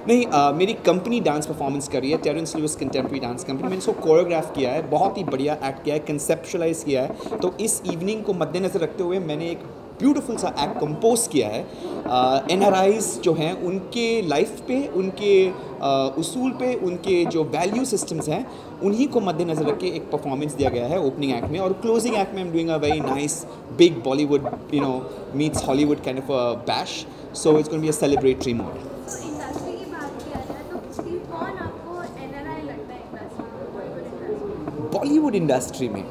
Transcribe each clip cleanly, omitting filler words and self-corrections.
नहीं मेरी company dance performance कर रही है, Terence Lewis contemporary dance company. मैंने इसको कोरियोग्राफ किया है, बहुत ही बढ़िया एक्ट किया है, कंसेप्चुलाइज किया है। तो इस इवनिंग को मद्देनज़र रखते हुए मैंने एक ब्यूटीफुल सा एक्ट कंपोज किया है। NRIs जो हैं उनके लाइफ पे, उनके उसूल पे, उनके जो वैल्यू सिस्टम्स हैं उन्हीं को मद्देनज़र रख के एक परफॉर्मेंस दिया गया है ओपनिंग एक्ट में। और क्लोजिंग एक्ट में I am doing a very nice big Bollywood meets Hollywood kind of a bash, so it's going be a celebratory mode. Industry की बात किया जाए तो कौन आपको NRI लगता है बॉलीवुड इंडस्ट्री में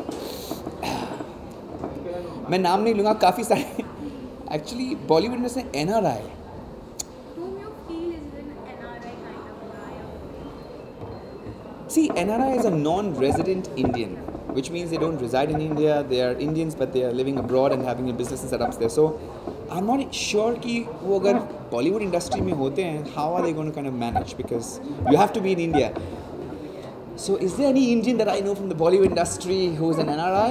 मैं नाम नहीं लूँगा, काफ़ी सारे एक्चुअली बॉलीवुड में से NRI whom you feel is an NRI kind of guy? See, NRI is a non-resident Indian, which means they don't reside in India. They are Indians, but they are living abroad and having a business and setups there. So, I'm not sure कि वो अगर Bollywood industry में होते हैं, how are they going to kind of manage? Because you have to be in India. So, is there any Indian that I know from the Bollywood industry who is an NRI?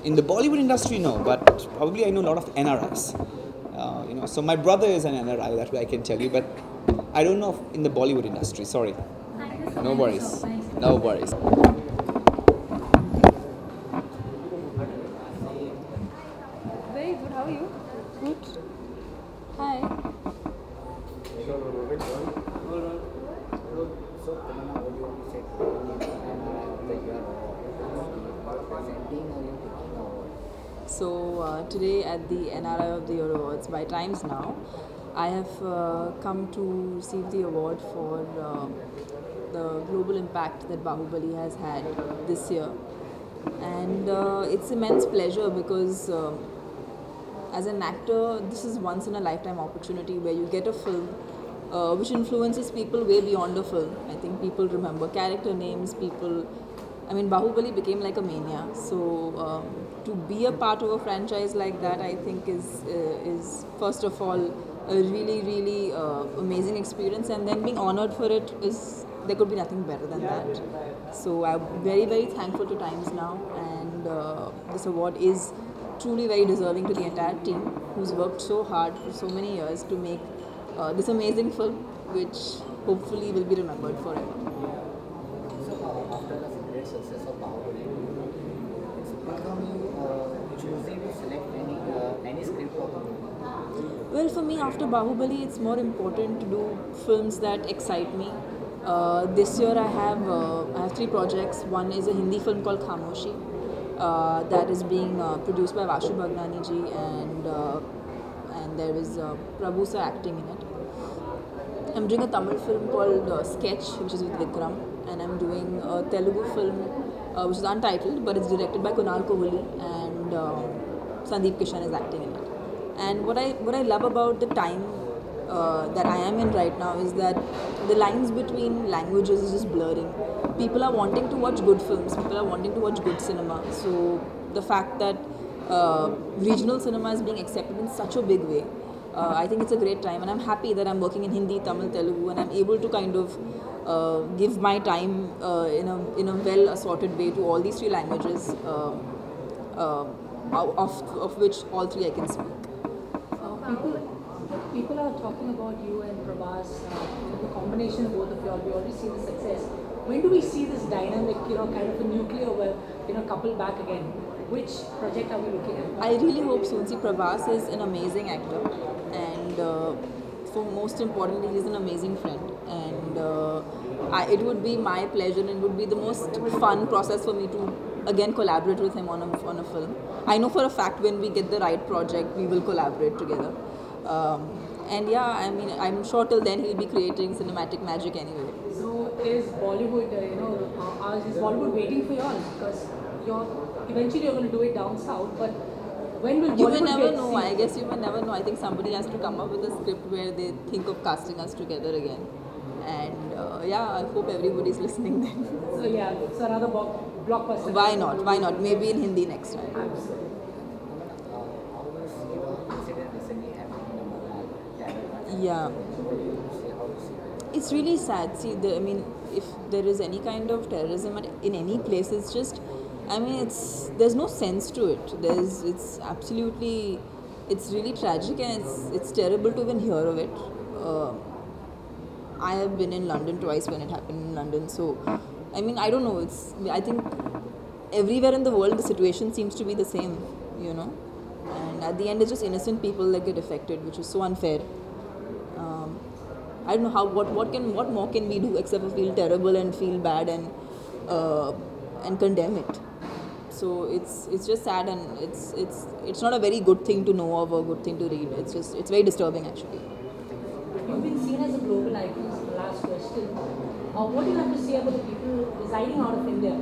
In the Bollywood industry, no, but probably I know a lot of NRIs. So my brother is an NRI, that way I can tell you, but I don't know in the Bollywood industry. Sorry. No worries. No worries. Very good. How are you? Good. Hi. So today at the NRI of the Year Awards by Times Now, I have come to receive the award for the global impact that Bahubali has had this year. And it's immense pleasure because as an actor, this is once in a lifetime opportunity where you get a film which influences people way beyond a film. I think people remember character names, Bahubali became like a mania. So to be a part of a franchise like that, I think is first of all a really, really amazing experience, and then being honored for it there could be nothing better than that. So I'm very, very thankful to Times Now, and this award is truly very deserving to the entire team who's worked so hard for so many years to make this amazing film, which hopefully will be remembered forever. After the great success of Bahubali, how come you choosing to select any script for the movie? Well, for me, after Bahubali, it's more important to do films that excite me. This year, I have 3 projects. One is a Hindi film called Khamoshi that is being produced by Vashu Bhagnani ji, and there is Prabhu sir acting in it. I'm doing a Tamil film called Sketch, which is with Vikram, and I'm doing a Telugu film which is untitled, but it's directed by Kunal Kohli, and Sandeep Kishan is acting in it. And what I love about the time that I am in right now is that the lines between languages is just blurring. People are wanting to watch good films, people are wanting to watch good cinema. So the fact that regional cinema is being accepted in such a big way, I think it's a great time, and I'm happy that I'm working in Hindi, Tamil, Telugu, and I'm able to kind of give my time in a well assorted way to all these 3 languages, of which all 3 I can speak. People are talking about you and Prabhas, the combination of both of you all. We already see the success. When do we see this dynamic, kind of a nuclear, couple back again? Which project are we looking at? I really hope soon. See, Prabhas is an amazing actor, and for most importantly, he's an amazing friend. And it would be my pleasure, and it would be the most fun process for me to again collaborate with him on a film. I know for a fact when we get the right project, we will collaborate together. And yeah, I'm sure till then he'll be creating cinematic magic anyway. So is Bollywood, is Bollywood waiting for you all? Because eventually you're going to do it down south, but when will you Bollywood may never get know. seen? I guess you may never know. I think somebody has to come up with a script where they think of casting us together again. And yeah, I hope everybody's listening then. So yeah, it's another blockbuster. Why not? Why not? Maybe in Hindi next time. Absolutely. How do you see the incident recently happening in Canada? Yeah. How do you see it? It's really sad. See, if there is any kind of terrorism in any place, it's just, there's no sense to it. It's really tragic, and it's terrible to even hear of it. I have been in London twice when it happened in London. So, I mean, I don't know. I think everywhere in the world the situation seems to be the same, you know. And at the end, it's just innocent people that get affected, which is so unfair. I don't know what more can we do except for feel terrible and feel bad and condemn it. So it's just sad, and it's not a very good thing to know of or good thing to read. It's very disturbing actually. You've been seen as a global icon. This is the last question. What do you have to say about the people residing out of India?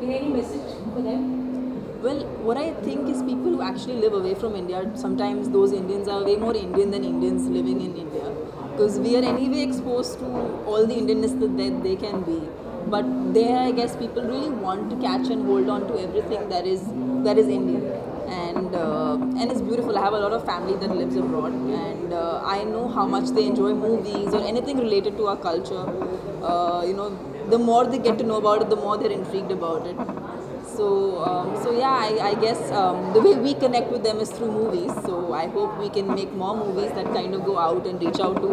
Any message for them? Well, what I think is people who actually live away from India, sometimes those Indians are way more Indian than Indians living in India, because we are anyway exposed to all the Indianness that they can be. But there, I guess people really want to catch and hold on to everything that is Indian, and it's beautiful. I have a lot of family that lives abroad, and I know how much they enjoy movies or anything related to our culture. The more they get to know about it, the more they're intrigued about it. So yeah, I guess the way we connect with them is through movies. So I hope we can make more movies that kind of go out and reach out to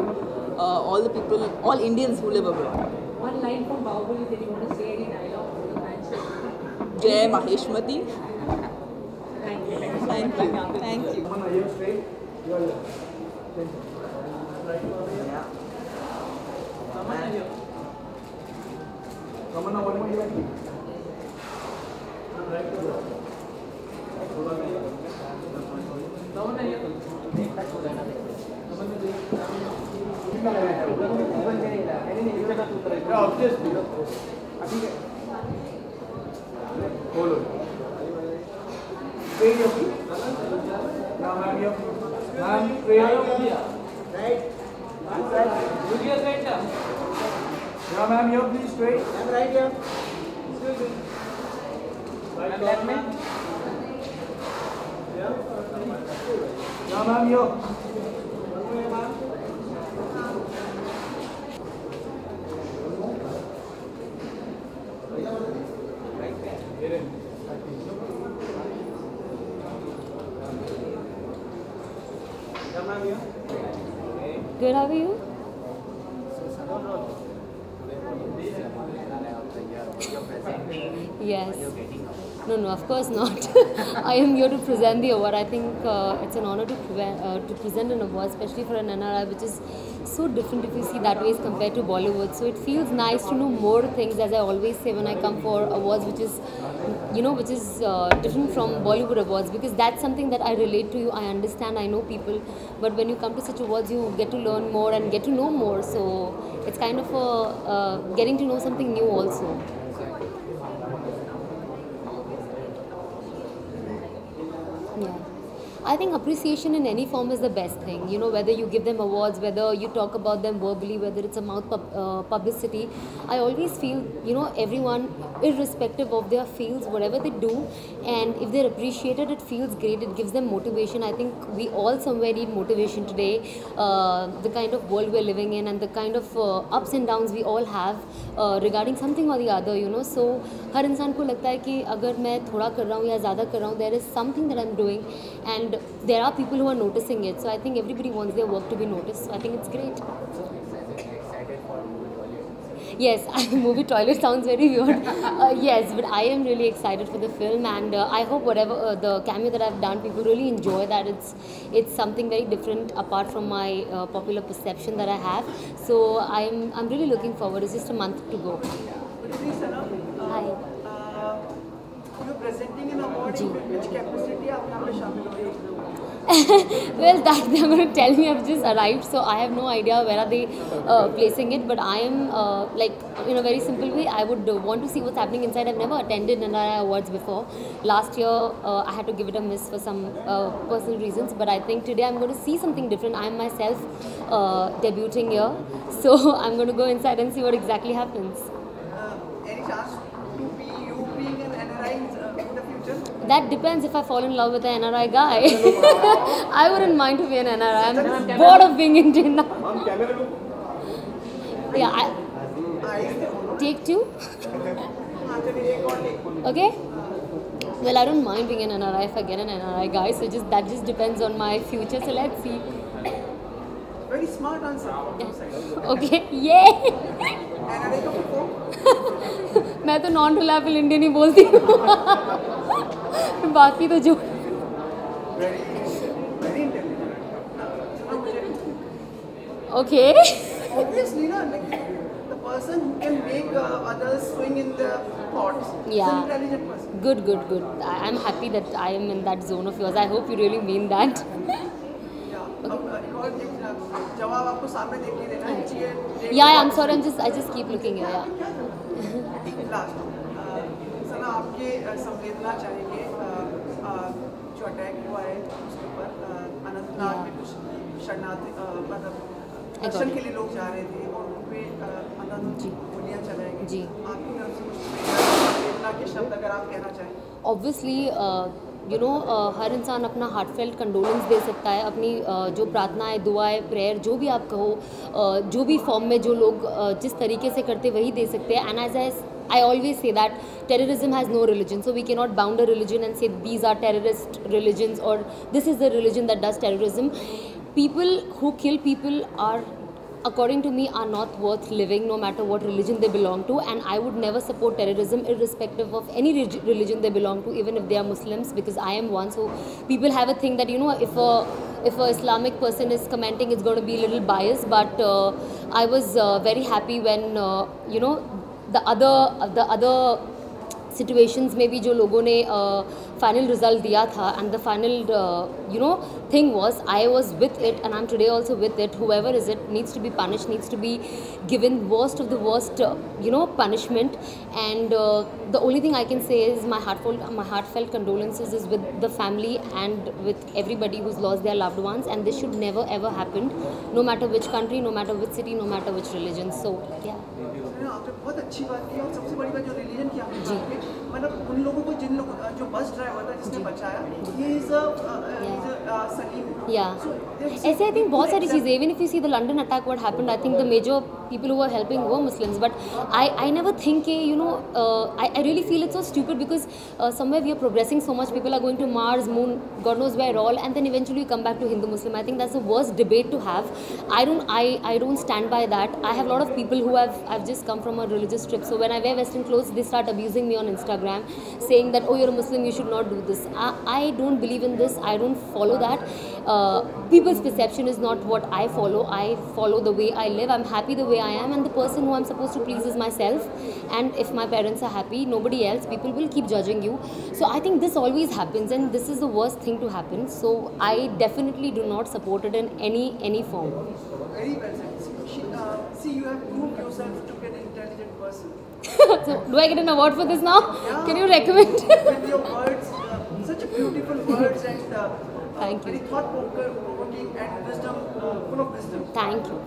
all the people, all Indians who live abroad. One line from Bahubali that you want to say, any dialogue for the fans? Jai Maheshmati. Thank you. Thank you. Thank you. Ma'am, here please straight. I'm right here. Excuse me. Right, left me. Yeah, ma'am, here. One way, ma'am. Good, how are you? Yes. No, of course not. I am here to present the award. I think it's an honor to present an award, especially for an NRI, which is so different if you see that way as compared to Bollywood. So it feels nice to know more things, as I always say when I come for awards, which is different from Bollywood awards, because that's something that I relate to you. I understand, I know people, but when you come to such awards, you get to learn more and get to know more. So it's kind of getting to know something new also. Yeah. I think appreciation in any form is the best thing. Whether you give them awards, whether you talk about them verbally, whether it's a mouth publicity, I always feel, everyone, irrespective of their fields, whatever they do, and if they're appreciated, it feels great. It gives them motivation. I think we all somewhere need motivation today. The kind of world we're living in and the kind of ups and downs we all have regarding something or the other, So हर इंसान को लगता है कि अगर मैं थोड़ा कर रहा हूँ या ज़्यादा कर रहा हूँ, there is something that I'm doing, and there are people who are noticing it. So I think everybody wants their work to be noticed. So I think it's great. Yes, movie toilet sounds very weird. Yes, but I am really excited for the film, and I hope whatever the cameo that I've done, people really enjoy that. It's something very different apart from my popular perception that I have. So I'm really looking forward. It's just a month to go. Hi. You're presenting an award in which capacity आप यहाँ पे शामिल हो रही हो? Well, that they're going to tell me. I've just arrived, so I have no idea where are they placing it. But I am in a very simple way, I would want to see what's happening inside. I've never attended NRI awards before. Last year I had to give it a miss for some personal reasons, but I think today I'm going to see something different. I'm myself debuting here, so I'm going to go inside and see what exactly happens. Any chance to be you being an NRI in the future? That depends if I fall in love with an NRI guy. I wouldn't mind to be an NRI. I'm bored of being Indian now. Yeah, take two. Okay. Well, I don't mind being an NRI if I get an NRI guy. So that just depends on my future. So let's see. very smart answer from your side. Okay, yeah. NRI का perform? मैं तो non reliable Indian ही बोलती हूँ बाकी तो जो Very, very intelligent. सुना मुझे. Okay Obviously, na, like the person who can make others swing in their thoughts is Yeah. an intelligent person. good. I'm happy that I am in that zone of yours. I hope you really mean that. Yeah. अब एक और जवाब आपको सामने देख के देना है. ये Yeah, I'm sorry. I just keep looking here. Yeah. Last सना आपके संवेदना चाहेंगे जो अटैक हुआ है उसके ऊपर अनंतनाग में कुछ शरणार्थी मतलब दर्शन के लिए लोग जा रहे थे और उन पे अनंत गोलियां चलाई गई. जी. आपकी तरफ से कुछ संवेदना के शब्द अगर आप कहना चाहें. ऑब्वियसली हर इंसान अपना हार्टफेल्ट कंडोलेंस दे सकता है, अपनी जो प्रार्थनाएं, दुआएं, प्रेयर जो भी आप कहो, जो भी फॉर्म में जो लोग जिस तरीके से करते वही दे सकते हैं. And as I always say that terrorism has no religion, so we cannot bound a religion and say these are terrorist religions or this is the religion that does terrorism. People who kill people are, according to me, are not worth living, no matter what religion they belong to. And I would never support terrorism irrespective of any religion they belong to, even if they are Muslims, because I am one. So people have a thing that, if a Islamic person is commenting, it's going to be a little biased. But I was very happy when the other situations में भी जो लोगों ने final result दिया था, and the final thing was I was with it and I am today also with it. whoever is it needs to be punished, needs to be given worst of the worst punishment. And the only thing I can say is my heartfelt condolences is with the family and with everybody who's lost their loved ones, and this should never ever happen, no matter which country, no matter which city, no matter which religion. So yeah. आपने बहुत अच्छी बात की और सबसे बड़ी बात जो रिलीजन की आपने बात की, मतलब उन लोगों को जिन लोग जो बस ड्राइवर था जिसने बचाया, he is a Salim. Yeah. ऐसे I think बहुत सारी चीज़ें, even if you see the London attack, what happened, I think the major people who were helping were Muslims. But I never think I really feel it's so stupid because somewhere we are progressing so much. People are going to Mars, Moon, God knows where all, and then eventually you come back to Hindu Muslim. I think that's the worst debate to have. I don't stand by that. I have a lot of people who I've just come from a religious trip. So when I wear Western clothes, they start abusing me on Instagram, saying that, oh, you're a Muslim, you should not do this. I don't believe in this. I don't follow that. People's perception is not what I follow. I follow the way I live. I'm happy the way I am, and the person who I'm supposed to please is myself. And if my parents are happy, nobody else, people will keep judging you. So I think this always happens, and this is the worst thing to happen. So I definitely do not support it in any form. Very well said. See, you have proved yourself to be an intelligent person. So do I get an award for this now? Yeah. Can you recommend? With your words, such a beautiful words and Thank you. very thought-provoking and wisdom, full of wisdom. Thank you.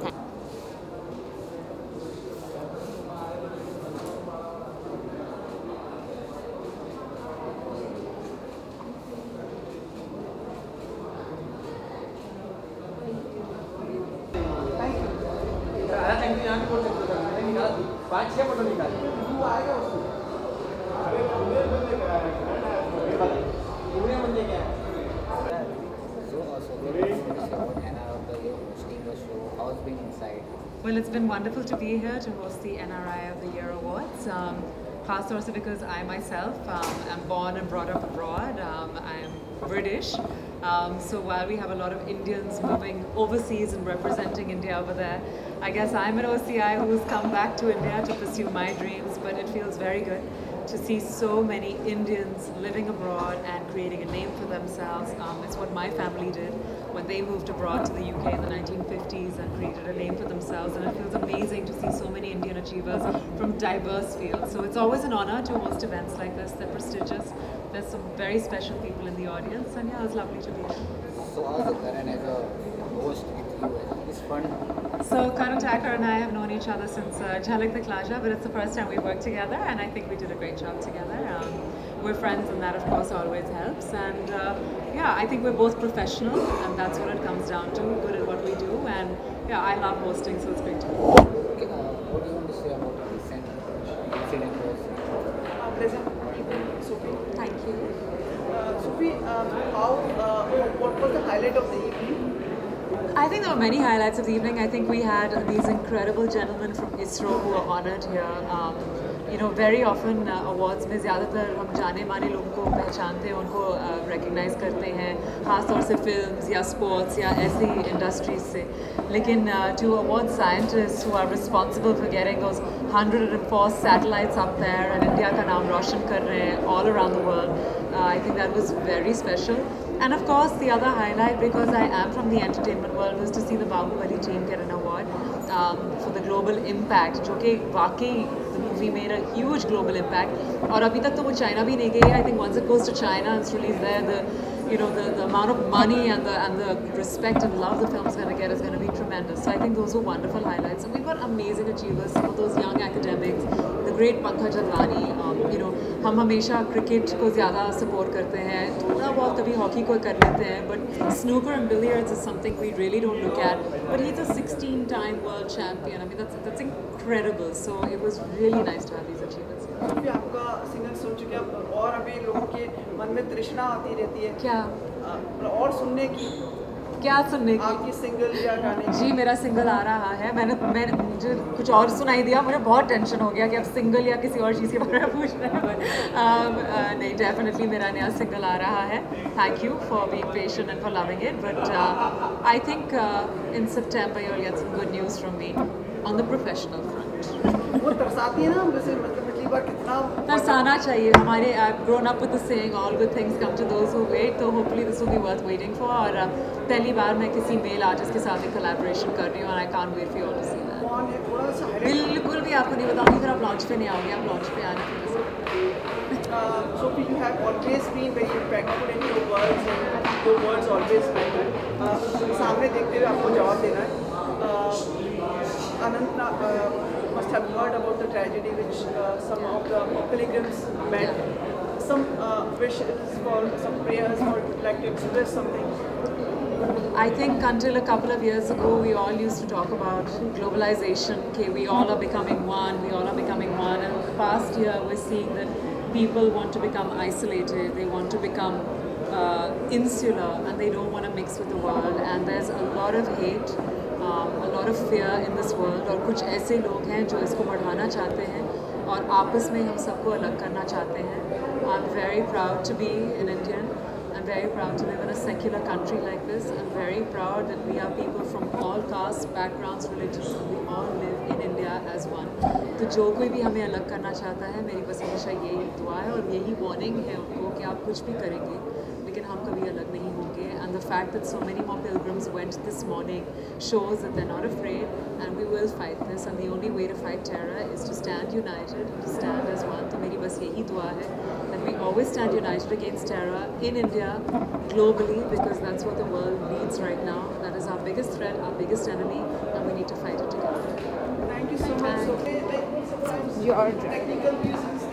Well, it's been wonderful to be here to host the NRI of the Year Awards. Class also because I myself am born and brought up abroad. I'm British. So while we have a lot of Indians moving overseas and representing India over there, I guess I'm an OCI who's come back to India to pursue my dreams, but it feels very good to see so many Indians living abroad and creating a name for themselves. It's what my family did when they moved abroad to the UK in the 1950s and created a name for themselves, and it feels amazing to see so many Indian achievers from diverse fields. So it's always an honor to host events like this. They're prestigious. There's some very special people in the audience, and yeah, it's lovely to be here. So how's Karan as a host with you? It's fun. So Karan Thakur and I have known each other since Jhalak Dikhla, but it's the first time we worked together, and I think we did a great job together. We're friends, and that of course always helps. And yeah, I think we're both professional, and that's what it comes down to, good at what we do. And yeah, I love hosting, so it's great to be here. Okay, what do you want to say about the recent incident? Pleasant evening, Sophie. Thank you. Sophie, what was the highlight of the evening? I think there were many highlights of the evening. I think we had these incredible gentlemen from ISRO who were honored here. Very often awards में ज़्यादातर हम जाने माने लोगों को पहचानते हैं, उनको recognize करते हैं, खास तौर से films या sports या ऐसी industries से. लेकिन to award scientists who are responsible for getting those 104 satellites up there and India का नाम रोशन कर रहे हैं all around the world, I think that was very special. And of course, the other highlight, because I am from the entertainment world, was to see the Bahubali team get an award for the global impact. जो कि वाकई the movie made a huge global impact. और अभी तक तो वो China भी नहीं गई. I think once it goes to China and it's released there, the amount of money and the respect and love the film is going to get is going to be tremendous. So I think those were wonderful highlights. And we've got amazing achievers, some of those young academics, the great Pankaj Advani. हम हमेशा cricket को ज़्यादा support करते हैं, थोड़ा बहुत कभी hockey को कर लेते हैं, but snooker and billiards is something we really don't look at. But he's a 16-time world champion. I mean, that's incredible. So it was really nice to have these achievements. अभी आपका single सुन चुके हैं और अभी लोगों के मन में तृष्णा आती रहती है क्या और सुनने की, क्या सुनने की? आपकी सिंगल या गाने? जी मेरा सिंगल आ रहा है. मुझे कुछ और सुनाई दिया, मुझे बहुत टेंशन हो गया कि अब सिंगल या किसी और चीज़ के बारे में पूछ रहे हैं. नहीं, डेफिनेटली मेरा नया सिंगल आ रहा है. Thank you for being patient and for loving it. But I think in September you will get some good news from me on the professional front. वो तरसाती है ना, वैसे मतलब पिछली बार कितना तरसाना चाहिए. हमारे grown up with the saying all good things come to those who wait. तो hopefully this will be worth waiting for. और पहली बार मैं किसी मेल आर्टिस्ट के साथ एक collaboration कर रही हूँ and I can't wait for you all to see that. कौन है, थोड़ा सा highlight. बिल्कुल भी आपको नहीं बताऊंगी, फिर आप लॉन्च पे नहीं आओगे. आप लॉन्च पे आना फिर Sophie, you have always been very impactful in your words and your words always matter. सामने देखते हुए आपको जवाब देना है. Anant must have heard about the tragedy which some of the pilgrims met. Some wishes for some prayers or like to express something. I think until a couple of years ago, we all used to talk about globalization. Okay, we all are becoming one. We all are becoming one. And the past year, we're seeing that people want to become isolated. They want to become insular, and they don't want to mix with the world. And there's a lot of hate, a lot of fear in this world. और कुछ ऐसे लोग हैं जो इसको बढ़ाना चाहते हैं और आपस में हम सबको अलग करना चाहते हैं. I'm very proud to be an Indian. I'm very proud to live in a secular country like this. I'm very proud that we are people from all castes, backgrounds, religions, and we all live in India as one. तो जो कोई भी हमें अलग करना चाहता है, मेरी बस हमेशा यही दुआ है और यही वार्निंग है उनको कि आप कुछ भी करेंगे लेकिन हम कभी अलग नहीं होंगे. And the fact that so many more pilgrims went this morning shows that they're not afraid, and we will fight this. And the only way to fight terror is to stand united, to stand as one. तो मेरी बस यही दुआ है that we always stand united against terror in India, globally, because that's what the world needs right now. That is our biggest threat, our biggest enemy, and we need to fight it together. Thank you so much, Sophie. Sometimes technical reasons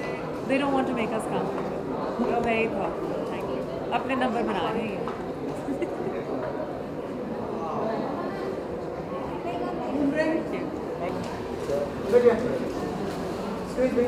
They don't want to make us comfortable. You're very thoughtful. Thank you. अपने number बना रहे हैं. Excuse me.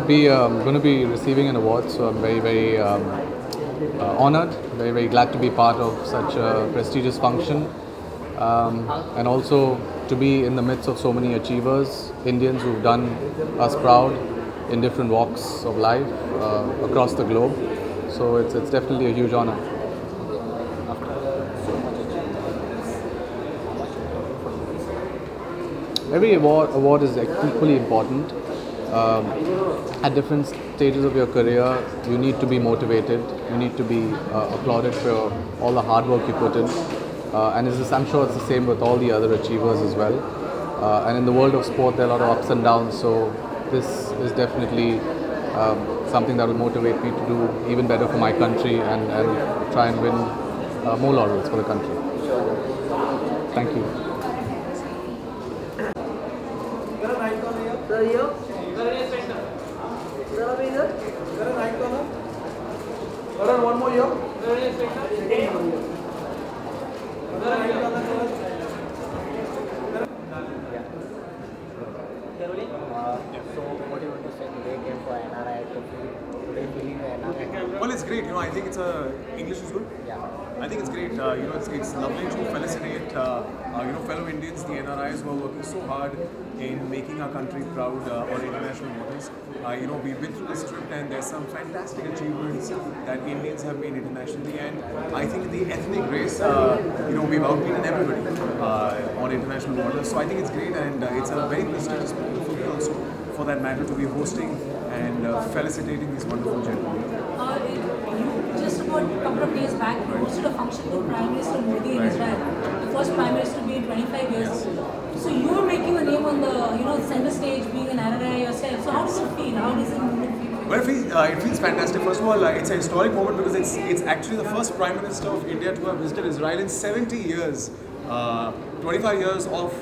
Yeah, going to be receiving an award, so I'm very, very honored, very, very glad to be part of such a prestigious function, and also to be in the midst of so many achievers, Indians who've done us proud in different walks of life across the globe. So it's definitely a huge honor. Every award is equally important. At different stages of your career, you need to be motivated. You need to be applauded for all the hard work you put in. And I'm sure it's the same with all the other achievers as well. And in the world of sport, there are a lot of ups and downs. So this is definitely something that will motivate me to do even better for my country and try and win more laurels for the country. Thank you. So what do you want to say today came for NRI to feel today feeling the NRI? Well, it's great. I think it's English is good. Yeah. I think it's great. It's lovely to felicitate fellow Indians, the NRIs who are working so hard in making our country proud on international waters. We've been through this trip and there's some fantastic achievements that Indians have made internationally, and I think the ethnic race, we've outbeaten everybody on international waters. So I think it's great, and it's a very prestigious moment for me also, for that matter, to be hosting and felicitating these wonderful gentlemen. Just about a couple of days back, you hosted a function with Prime Minister Modi in Israel, the first Prime Minister to be in 25 years. So you're making a name on the center stage, being an NRI yourself. So how does it feel? How does the movement feel? Well, it feels fantastic. First of all, it's a historic moment because it's actually the first Prime Minister of India to have visited Israel in 70 years. 25 years of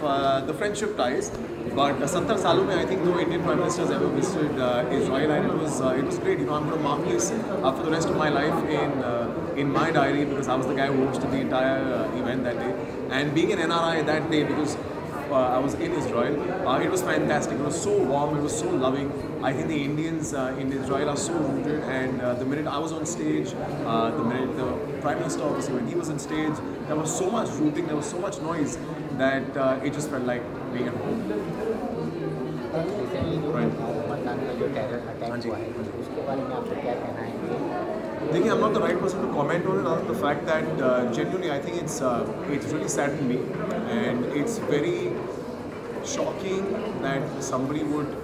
the friendship ties, but 70 सालों में I think no Indian Prime Minister has ever visited Israel, and it was great. I'm going to mark this for the rest of my life in my diary, because I was the guy who hosted the entire event that day, and being an NRI that day, because I was in Israel. It was fantastic. It was so warm. It was so loving. I think the Indians in Israel are so rooted. And the minute I was on stage, the minute the Prime Minister, obviously, when he was on stage, there was so much rooting, there was so much noise that it just felt like being at home. Recently मतदान का जो terror attack हुआ है, उसके बारे में आपको क्या कहना है? I'm not the right person to comment on it, other than the fact that genuinely I think it's really saddened me, and it's very shocking that somebody would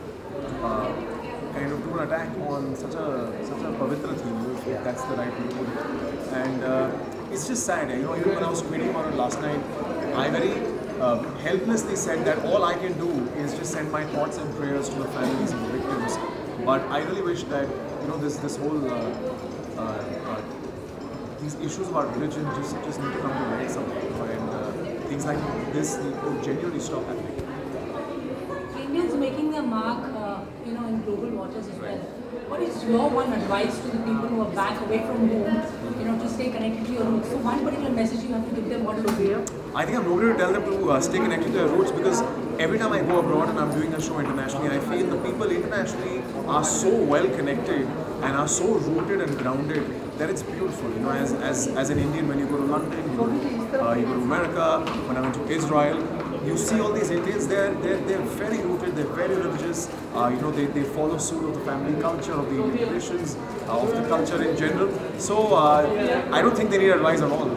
kind of do an attack on such a pavitra theme, if that's the right way to put it. And it's just sad. Even when I was tweeting about it last night, I very helplessly said that all I can do is just send my thoughts and prayers to the families of the victims. But I really wish that this whole these issues about religion just need to come to light somehow, and things like this need to genuinely stop happening. Indians making their mark, in global waters as well. What is your one advice to the people who are back away from home, to stay connected to your roots? So one particular message you have to give them, what would be? I think I'm not going to tell them to stay connected to their roots, because every time I go abroad and I'm doing a show internationally, I feel the people internationally are so well connected and are so rooted and grounded that it's beautiful. As an Indian, when you go to London, you go to America, when I went to Israel, you see all these Indians. They're very rooted. They're very religious. They follow suit of the family culture, of the Indian traditions, of the culture in general. So I don't think they need advice at all.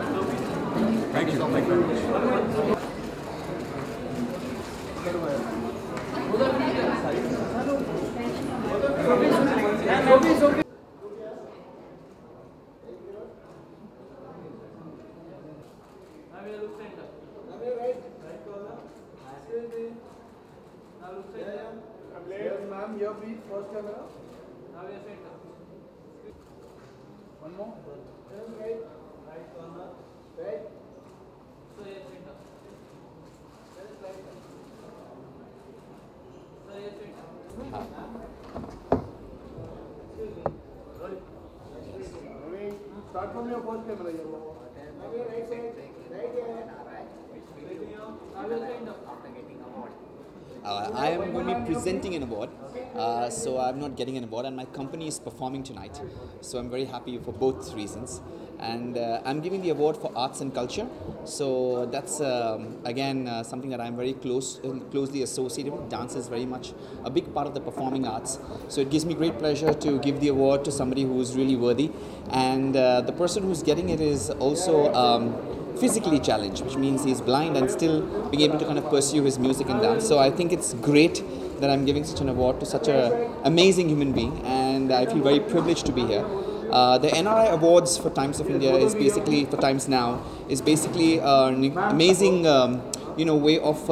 Thank you. Thank you very much. Ma'am, here please, first camera. One more. Right. Right corner. Right. So yes, center. That is right. So yes, center. Excuse me. Start from your first camera here. Right side. Right here. Now your center. After getting award. I am going to be presenting an award, so I'm not getting an award, and my company is performing tonight, so I'm very happy for both reasons. And I'm giving the award for arts and culture, so that's again something that I'm very closely associated with. Dance is very much a big part of the performing arts, so it gives me great pleasure to give the award to somebody who is really worthy, and the person who's getting it is also physically challenged, which means he's blind and still being able to kind of pursue his music and dance. So I think it's great that I'm giving such an award to such an amazing human being, and I feel very privileged to be here. The NRI Awards for Times of India is basically, for Times Now, is basically an amazing way of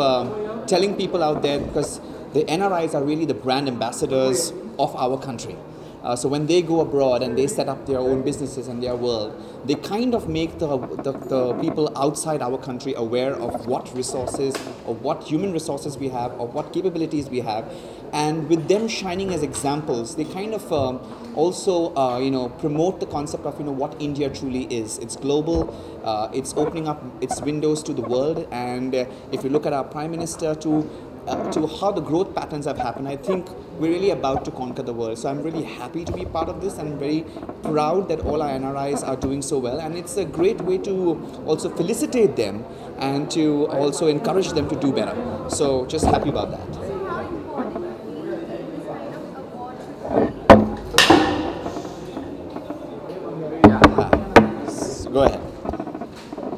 telling people out there, because the NRIs are really the brand ambassadors of our country. So when they go abroad and they set up their own businesses in their world, they kind of make the people outside our country aware of what resources, of what human resources we have, of what capabilities we have, and with them shining as examples, they kind of also promote the concept of what India truly is. It's global. It's opening up its windows to the world, and if you look at our Prime Minister to how the growth patterns have happened, I think we're really about to conquer the world. So I'm really happy to be part of this, and I'm very proud that all our NRIs are doing so well, and it's a great way to also felicitate them and to also encourage them to do better. So just happy about that. So how important do you feel this kind of award should be? Go ahead.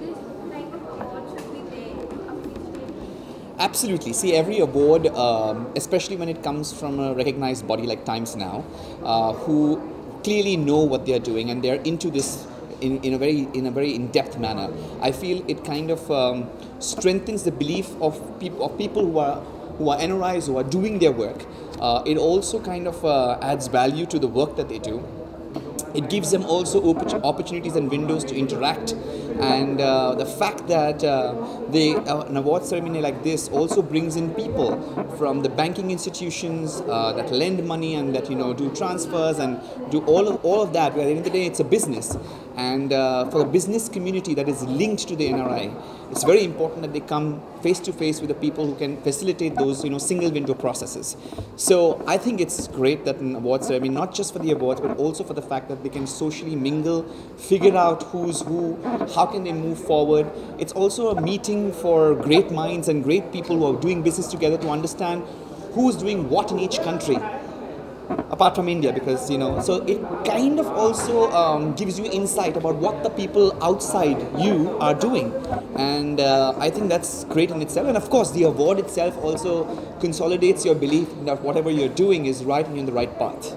This kind of award should be there to appreciate. Absolutely. See, every award, especially when it comes from a recognized body like Times Now, who clearly know what they are doing and they are into this in a very in-depth manner. I feel it kind of strengthens the belief of people who are NRIs, who are doing their work. It also kind of adds value to the work that they do. It gives them also opportunities and windows to interact, and the fact that an award ceremony like this also brings in people from the banking institutions that lend money and that do transfers and do all of that. But at the end of the day, it's a business, and for the business community that is linked to the NRI, it's very important that they come face to face with the people who can facilitate those single window processes. So I think it's great that an award ceremony, not just for the awards, but also for the fact that they can socially mingle, figure out who's who, how can they move forward. It's also a meeting for great minds and great people who are doing business together to understand who's doing what in each country, apart from India, because so it kind of also gives you insight about what the people outside you are doing, and I think that's great in itself. And of course, the award itself also consolidates your belief that whatever you're doing is right and you're in the right path.